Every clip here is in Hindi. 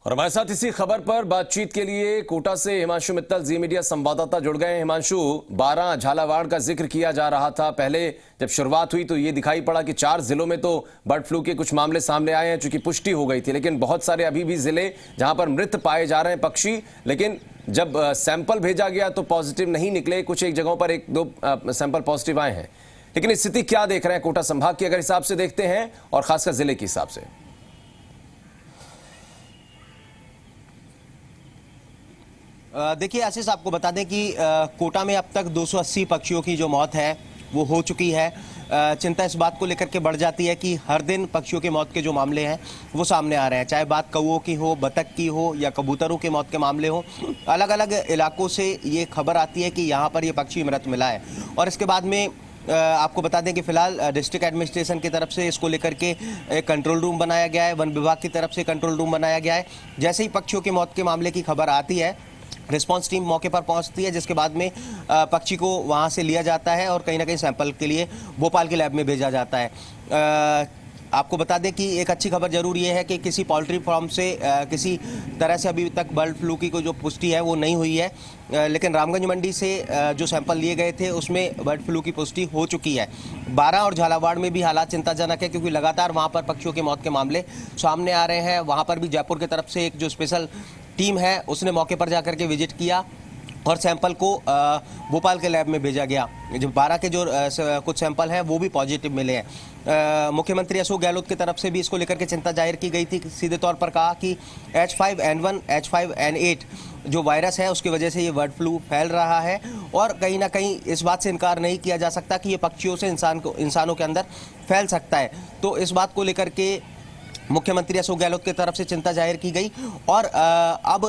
और हमारे साथ इसी खबर पर बातचीत के लिए कोटा से हिमांशु मित्तल जी मीडिया संवाददाता जुड़ गए हैं। हिमांशु, 12 झालावाड़ का जिक्र किया जा रहा था। पहले जब शुरुआत हुई तो ये दिखाई पड़ा कि 4 जिलों में तो बर्ड फ्लू के कुछ मामले सामने आए हैं, चूंकि पुष्टि हो गई थी, लेकिन बहुत सारे अभी भी जिले जहां पर मृत पाए जा रहे हैं पक्षी, लेकिन जब सैंपल भेजा गया तो पॉजिटिव नहीं निकले। कुछ एक जगहों पर 1-2 सैंपल पॉजिटिव आए हैं, लेकिन स्थिति क्या देख रहे हैं कोटा संभाग की अगर हिसाब से देखते हैं और खासकर जिले के हिसाब से? देखिए आशीष, आपको बता दें कि कोटा में अब तक 280 पक्षियों की जो मौत है वो हो चुकी है। चिंता इस बात को लेकर के बढ़ जाती है कि हर दिन पक्षियों की मौत के जो मामले हैं वो सामने आ रहे हैं, चाहे बात कौओं की हो, बतख की हो या कबूतरों की मौत के मामले हो। अलग अलग इलाकों से ये खबर आती है कि यहाँ पर ये पक्षी मृत मिला है। और इसके बाद में आपको बता दें कि फिलहाल डिस्ट्रिक्ट एडमिनिस्ट्रेशन की तरफ से इसको लेकर के एक कंट्रोल रूम बनाया गया है, वन विभाग की तरफ से कंट्रोल रूम बनाया गया है। जैसे ही पक्षियों की मौत के मामले की खबर आती है, रिस्पांस टीम मौके पर पहुंचती है, जिसके बाद में पक्षी को वहां से लिया जाता है और कहीं ना कहीं सैंपल के लिए भोपाल के लैब में भेजा जाता है। आपको बता दें कि एक अच्छी खबर जरूर ये है कि किसी पोल्ट्री फार्म से किसी तरह से अभी तक बर्ड फ्लू की कोई जो पुष्टि है वो नहीं हुई है, लेकिन रामगंज मंडी से जो सैंपल लिए गए थे उसमें बर्ड फ्लू की पुष्टि हो चुकी है। 12 और झालावाड़ में भी हालात चिंताजनक है, क्योंकि लगातार वहाँ पर पक्षियों की मौत के मामले सामने आ रहे हैं। वहाँ पर भी जयपुर की तरफ से एक जो स्पेशल टीम है उसने मौके पर जाकर के विजिट किया और सैंपल को भोपाल के लैब में भेजा गया। जो 12 के जो कुछ सैंपल हैं वो भी पॉजिटिव मिले हैं। मुख्यमंत्री अशोक गहलोत की तरफ से भी इसको लेकर के चिंता जाहिर की गई थी। सीधे तौर पर कहा कि H5N1 H5N8 जो वायरस है उसकी वजह से ये बर्ड फ्लू फैल रहा है, और कहीं ना कहीं इस बात से इनकार नहीं किया जा सकता कि ये पक्षियों से इंसानों के अंदर फैल सकता है। तो इस बात को लेकर के मुख्यमंत्री अशोक गहलोत की तरफ से चिंता जाहिर की गई और अब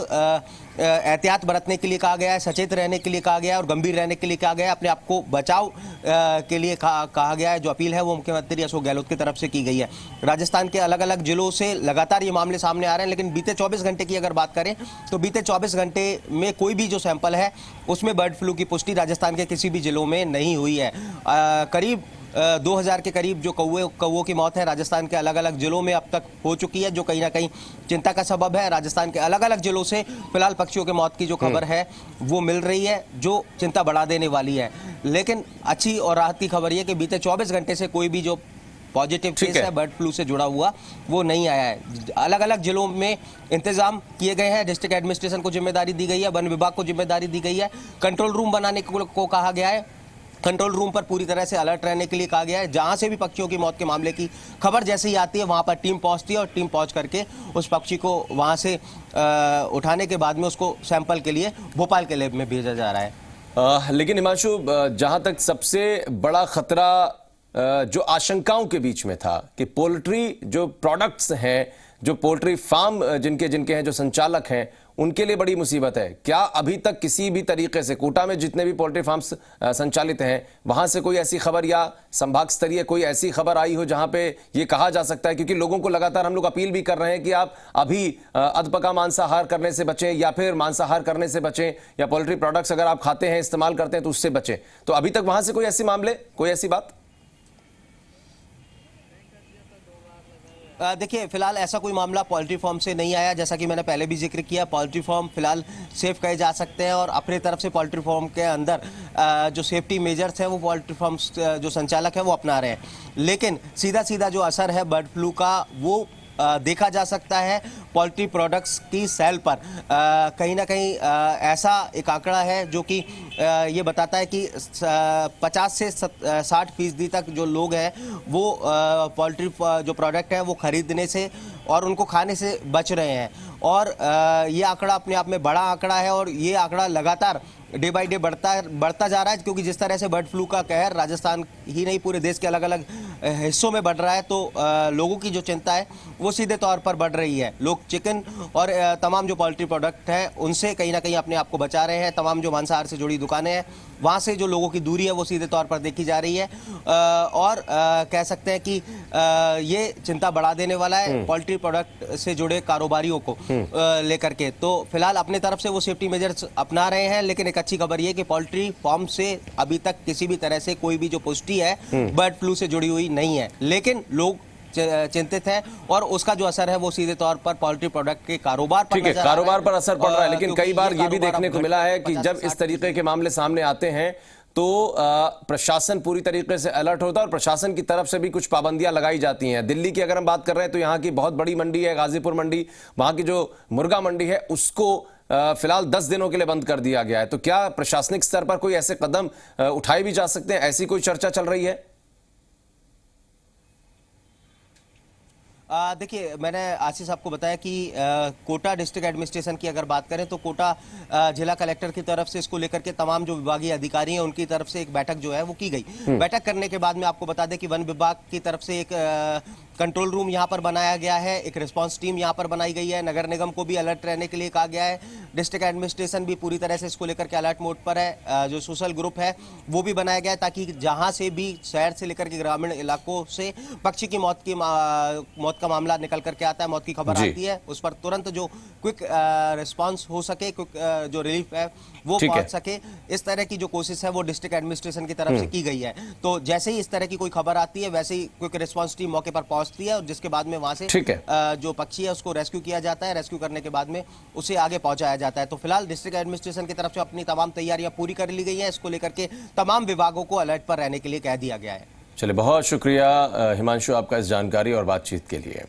एहतियात बरतने के लिए कहा गया है, सचेत रहने के लिए कहा गया है और गंभीर रहने के लिए कहा गया है, अपने आप को बचाव के लिए कहा गया है। जो अपील है वो मुख्यमंत्री अशोक गहलोत की तरफ से की गई है। राजस्थान के अलग अलग जिलों से लगातार ये मामले सामने आ रहे हैं, लेकिन बीते 24 घंटे की अगर बात करें तो बीते 24 घंटे में कोई भी जो सैंपल है उसमें बर्ड फ्लू की पुष्टि राजस्थान के किसी भी जिलों में नहीं हुई है। करीब 2000 के करीब जो कौओं की मौत है राजस्थान के अलग अलग जिलों में अब तक हो चुकी है, जो कहीं ना कहीं चिंता का सबब है। राजस्थान के अलग अलग जिलों से फिलहाल पक्षियों की मौत की जो खबर है वो मिल रही है, जो चिंता बढ़ा देने वाली है। लेकिन अच्छी और राहत की खबर यह कि बीते 24 घंटे से कोई भी जो पॉजिटिव केस है बर्ड फ्लू से जुड़ा हुआ वो नहीं आया है। अलग अलग जिलों में इंतजाम किए गए हैं, डिस्ट्रिक्ट एडमिनिस्ट्रेशन को जिम्मेदारी दी गई है, वन विभाग को जिम्मेदारी दी गई है, कंट्रोल रूम बनाने को कहा गया है। कंट्रोल रूम पर पूरी तरह से अलर्ट रहने के लिए कहा गया है। जहां से भी पक्षियों की मौत के मामले की खबर जैसे ही आती है वहां पर टीम पहुंचती है और टीम पहुंच करके उस पक्षी को वहां से उठाने के बाद में उसको सैंपल के लिए भोपाल के लैब में भेजा जा रहा है। लेकिन हिमांशु, जहां तक सबसे बड़ा खतरा जो आशंकाओं के बीच में था कि पोल्ट्री जो प्रोडक्ट्स हैं, जो पोल्ट्री फार्म जिनके हैं, जो संचालक हैं, उनके लिए बड़ी मुसीबत है। क्या अभी तक किसी भी तरीके से कोटा में जितने भी पोल्ट्री फार्म्स संचालित हैं वहां से कोई ऐसी खबर या संभाग स्तरीय कोई ऐसी खबर आई हो जहां पे ये कहा जा सकता है, क्योंकि लोगों को लगातार हम लोग अपील भी कर रहे हैं कि आप अभी अधपका मांसाहार करने से बचें या फिर मांसाहार करने से बचें या पोल्ट्री प्रोडक्ट्स अगर आप खाते हैं, इस्तेमाल करते हैं तो उससे बचें। तो अभी तक वहां से कोई ऐसे मामले, कोई ऐसी बात? देखिए फिलहाल ऐसा कोई मामला पोल्ट्री फार्म से नहीं आया। जैसा कि मैंने पहले भी जिक्र किया, पोल्ट्री फार्म फिलहाल सेफ कहे जा सकते हैं और अपने तरफ से पोल्ट्री फार्म के अंदर जो सेफ्टी मेजर्स हैं वो पोल्ट्री फार्म जो संचालक है वो अपना रहे हैं। लेकिन सीधा जो असर है बर्ड फ्लू का वो देखा जा सकता है पोल्ट्री प्रोडक्ट्स की सेल पर। कहीं ना कहीं ऐसा एक आंकड़ा है जो कि ये बताता है कि 50 से 60% तक जो लोग हैं वो पोल्ट्री जो प्रोडक्ट है वो खरीदने से और उनको खाने से बच रहे हैं। और ये आंकड़ा अपने आप में बड़ा आंकड़ा है और ये आंकड़ा लगातार डे बाई डे बढ़ता जा रहा है, क्योंकि जिस तरह से बर्ड फ्लू का कहर राजस्थान ही नहीं पूरे देश के अलग अलग हिस्सों में बढ़ रहा है, तो लोगों की जो चिंता है वो सीधे तौर पर बढ़ रही है। लोग चिकन और तमाम जो पोल्ट्री प्रोडक्ट हैं उनसे कहीं ना कहीं अपने आप को बचा रहे हैं। तमाम जो मांसाहार से जुड़ी दुकानें हैं वहाँ से जो लोगों की दूरी है वो सीधे तौर पर देखी जा रही है और कह सकते हैं कि ये चिंता बढ़ा देने वाला है पोल्ट्री प्रोडक्ट से जुड़े कारोबारियों को लेकर के। तो फिलहाल अपने तरफ से वो सेफ्टी मेजर्स अपना रहे हैं, लेकिन एक अच्छी खबर ये कि पोल्ट्री फार्म से अभी तक किसी भी तरह से कोई भी जो पुष्टि है बर्ड फ्लू से जुड़ी हुई नहीं है। लेकिन लोग चिंतित हैं और उसका जो असर है वो सीधे तौर पर पोल्ट्री प्रोडक्ट के कारोबार पर ठीक है, नजर आ रहा है। कारोबार पर असर पड़ रहा है, लेकिन क्योंकि कई बार ये भी कारोबार देखने अब को मिला है कि 50 जब से इस 60% तरीके के मामले सामने आते हैं तो प्रशासन पूरी तरीके से अलर्ट होता है और प्रशासन की तरफ से भी कुछ पाबंदियां लगाई जाती हैं। दिल्ली की अगर हम बात कर रहे हैं तो यहाँ की बहुत बड़ी मंडी है गाजीपुर मंडी, वहां की जो मुर्गा मंडी है उसको फिलहाल 10 दिनों के लिए बंद कर दिया गया है। तो क्या प्रशासनिक स्तर पर कोई ऐसे कदम उठाए भी जा सकते हैं? ऐसी कोई चर्चा चल रही है? देखिए, मैंने आशीष आपको बताया कि कोटा डिस्ट्रिक्ट एडमिनिस्ट्रेशन की अगर बात करें तो कोटा जिला कलेक्टर की तरफ से इसको लेकर के तमाम जो विभागीय अधिकारी हैं उनकी तरफ से एक बैठक जो है वो की गई। बैठक करने के बाद में आपको बता दें कि वन विभाग की तरफ से एक कंट्रोल रूम यहां पर बनाया गया है, एक रिस्पांस टीम यहां पर बनाई गई है, नगर निगम को भी अलर्ट रहने के लिए कहा गया है, डिस्ट्रिक्ट एडमिनिस्ट्रेशन भी पूरी तरह से इसको लेकर के अलर्ट मोड पर है, जो सोशल ग्रुप है वो भी बनाया गया है ताकि जहां से भी शहर से लेकर के ग्रामीण इलाकों से पक्षी की मौत का मामला निकल करके आता है, मौत की खबर आती है, उस पर तुरंत जो क्विक रिस्पांस हो सके, क्विक जो रिलीफ है वो पहुंच सके, इस तरह की जो कोशिश है वो डिस्ट्रिक्ट एडमिनिस्ट्रेशन की तरफ से की गई है। तो जैसे ही इस तरह की कोई खबर आती है वैसे ही क्विक रिस्पांस टीम मौके पर पहुंचती है और जिसके बाद में वहां से जो पक्षी है उसको रेस्क्यू किया जाता है, रेस्क्यू करने के बाद में उसे आगे पहुंचाया जाता है। तो फिलहाल डिस्ट्रिक्ट एडमिनिस्ट्रेशन की तरफ से अपनी तमाम तैयारियां पूरी कर ली गई हैं, इसको लेकर के तमाम विभागों को अलर्ट पर रहने के लिए कह दिया गया है। चलिए, बहुत शुक्रिया हिमांशु आपका इस जानकारी और बातचीत के लिए।